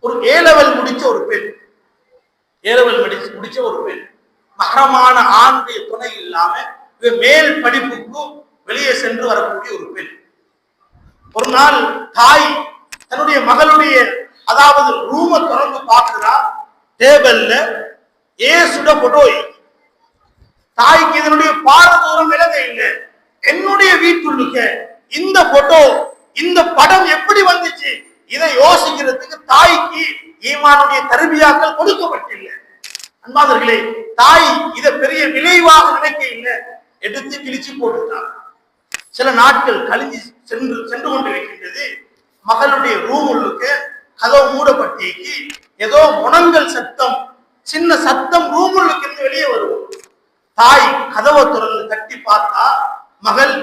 ஒரு ஏலவல் முடிச்ச ஒரு பெண், ஏலவல் முடிச்ச ஒரு பெண், மகரமான ஆணுடைய துணை இல்லாம மேல் படிப்புக்கு வெளியே சென்று வரக்கூடிய ஒரு பெண். ஒரு நாள் தாய் தன்னுடைய மகளுடைய அதாவது ரூம திறந்து பார்க்கிறா, டேபிள்ல ஏசுட போட்டோ. தாய்க்கு இதனுடைய பாரதூரம் விலக இல்லை. என்னுடைய வீட்டுள்ளுக்க இந்த போட்டோ, இந்த படம் எப்படி வந்துச்சு, இதை யோசிக்கிறதுக்கு தாய்க்கு ஈமானுடைய தர்பியாக்கள் கொடுக்கப்பட்டில்லை. அன்பாதர்களே, தாய் இதை பெரிய விளைவாக நினைக்க இல்லை, எடுத்து கிழிச்சு போட்டுட்டார். சில நாட்கள் கழிஞ்சு சென்று கொண்டிருக்கின்றது. மகளுடைய ரூம் உள்ளுக்கு கதவு மூடப்பட்டிக்கு ஏதோ முனங்கல் சத்தம், சின்ன சத்தம் ரூம் உள்ளுக்கு வெளியே வருவோம். தாய் கதவை திறந்து தட்டி பார்த்தா மகள்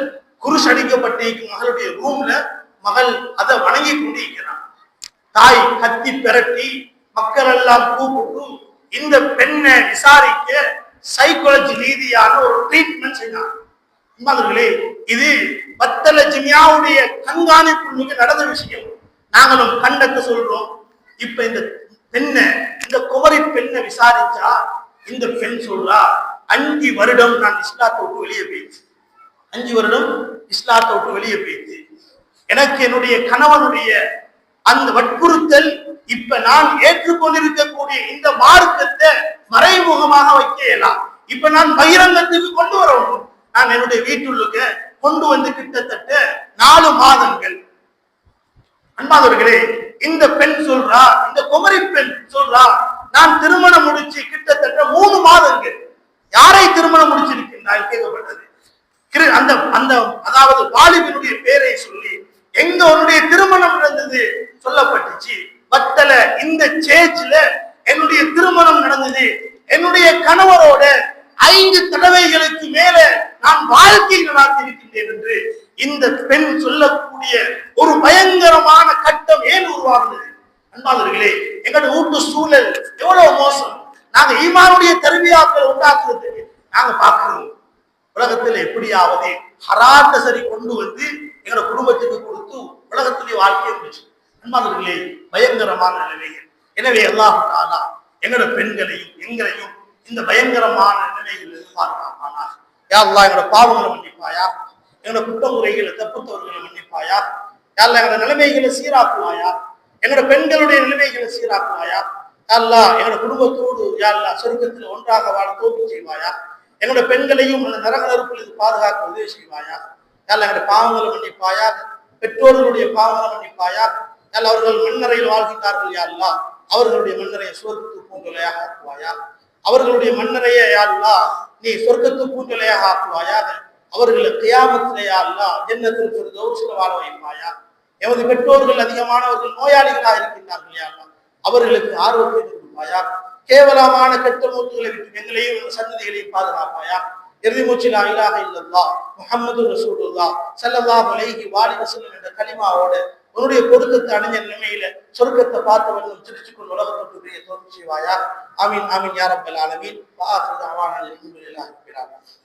குருஷ் அடிக்கப்பட்டிருக்கு. மகளுடைய ரூம்ல மகள் அதை வணங்கி கொண்டிருக்கிறான். தாய் கத்தி பெரட்டி மக்கள் எல்லாம் கூப்பிட்டு இந்த பெண்ணை விசாரிக்க சைக்காலஜி ரீதியான ஒரு ட்ரீட்மெண்ட் செய்யலாம். இது பத்தல ஜிமியாவுடைய கண்காணிப்பு நடந்த விஷயம். நாங்களும் கண்டத்தை சொல்றோம். இப்ப இந்த பெண்ணை, இந்த குமரி பெண்ணை விசாரிச்சா இந்த பெண் சொல்றா, 5 வருடம் நான் இஸ்லாத்தை விட்டு வெளியே போயிடுச்சு. 5 வருடம் இஸ்லாத்தை விட்டு வெளியே போயிடுச்சு. எனக்கு என்னுடைய கணவனுடைய அந்த வற்புறுத்தல், இப்ப நான் ஏற்றுக்கொண்டிருக்கக்கூடிய இந்த மார்க்கத்தை மறைமுகமாக வைக்க இயலாம். இப்ப நான் பகிரங்கத்துக்கு கொண்டு வரணும். நான் என்னுடைய வீட்டுள்ளுக்க கொண்டு வந்து கிட்டத்தட்ட 4 மாதங்கள். அன்பாதவர்களே, இந்த பெண் சொல்றா, இந்த குமரி பெண் சொல்றா, நான் திருமணம் முடிச்சு கிட்டத்தட்ட 3 மாதங்கள். யாரை திருமணம் முடிச்சிருக்கின்றால் கேட்கப்பட்டது. அந்த அந்த அதாவது வாலிபனுடைய பேரை சொல்லி எங்க உன்னுடைய திருமணம் நடந்தது சொல்லப்பட்டுச்சு. பத்தல இந்த சேஜ்ல என்னுடைய திருமணம் நடந்தது. என்னுடைய கணவரோட 5 தடவைகளுக்கு மேல நான் வாழ்க்கை நடாத்திருக்கின்றேன் என்று இந்த பெண் சொல்லக்கூடிய ஒரு பயங்கரமான கட்டம் ஏன் உருவாகுது? அன்பாளர்களே, எங்களோட வீட்டு சூழல் எவ்வளவு மோசம். நாங்க ஈமானுடைய தர்பியாக்களை உண்டாக்குறதுக்கு நாங்க பார்க்கிறோம். உலகத்துல எப்படியாவது ஹராத்த சரி கொண்டு வந்து எங்களோட குடும்பத்துக்கு கொடுத்து உலகத்திலே வாழ்க்கையை முடிச்சு. அன்பாளர்களே, பயங்கரமான நிலைகள். எனவே அல்லாஹ் தஆலா எங்களோட பெண்களையும் எங்களையும் இந்த பயங்கரமான நிலையில் எதிர்பார்க்காம யா அல்லாஹ் எங்களோட பாவங்களை மன்னிப்பாயா, எங்களோட குற்றமுறைகளை தப்புத்தவர்களை மன்னிப்பாயா, யா அல்லாஹ் எங்களோட நிலைமைகளை சீராக்குவாயா, எங்களோட பெண்களுடைய நிலைமைகளை சீராக்குவாயா, யா அல்லாஹ் எங்களோட குடும்பத்தோடு யா அல்லாஹ் சொர்க்கத்தில் ஒன்றாக வாழ தோல்வி செய்வாயா, எங்களோட பெண்களையும் அந்த நரக நெருப்பில் பாதுகாக்க உதவி செய்வாயா, யா அல்லாஹ் எங்களோட பாவங்களை மன்னிப்பாயா, பெற்றோர்களுடைய பாவங்களை மன்னிப்பாயா, யா அல்லாஹ் அவர்கள் மண்ணறையில் வாழ்கின்றார்கள் யா அல்லாஹ் அவர்களுடைய மண்ணறையை சொர்க்கத்து பூங்கலையாக ஆக்குவாயா, அவர்களுடைய மண்ணறையை யா அல்லாஹ் நீ சொர்க்கத்து பூங்கலையாக ஆக்குவாயாக, அவர்களை கியாமத்திலே யா அல்லாஹ் ஜன்னத்துல் ஃபிர்தௌஸ்ல வாழ வைப்பாயா. எமது பெற்றோர்கள் அதிகமானவர்கள் நோயாளிகளாக இருக்கின்றார்கள் யா அல்லாஹ் அவர்களுக்கு ஆரோக்கியத்தை கொடுப்பாயா. கேவலமான கெட்ட மூச்சுகளை விட்டு எங்களையும் சந்ததிகளையும் பாதுகாப்பாயா. இறுதி மூச்சில் லா இலாஹ இல்லல்லாஹ் முஹம்மது ரசூலுல்லாஹ் ஸல்லல்லாஹு அலைஹி வஸல்லம் என்ற கலிமாவோட உன்னுடைய பொருத்தத்தை அடைஞ்ச நிலைமையில சொர்க்கத்தை பார்த்தவர்களும் சிரிச்சு கொண்டு உலகத்துக்கு தோல்வி செய்வாயா. ஆமீன் ஆமீன் யா ரப்பல் ஆலமீன். வ ஆகிரு தஅவானா அல்ஹம்துலில்லாஹி ரப்பில் ஆலமீன்.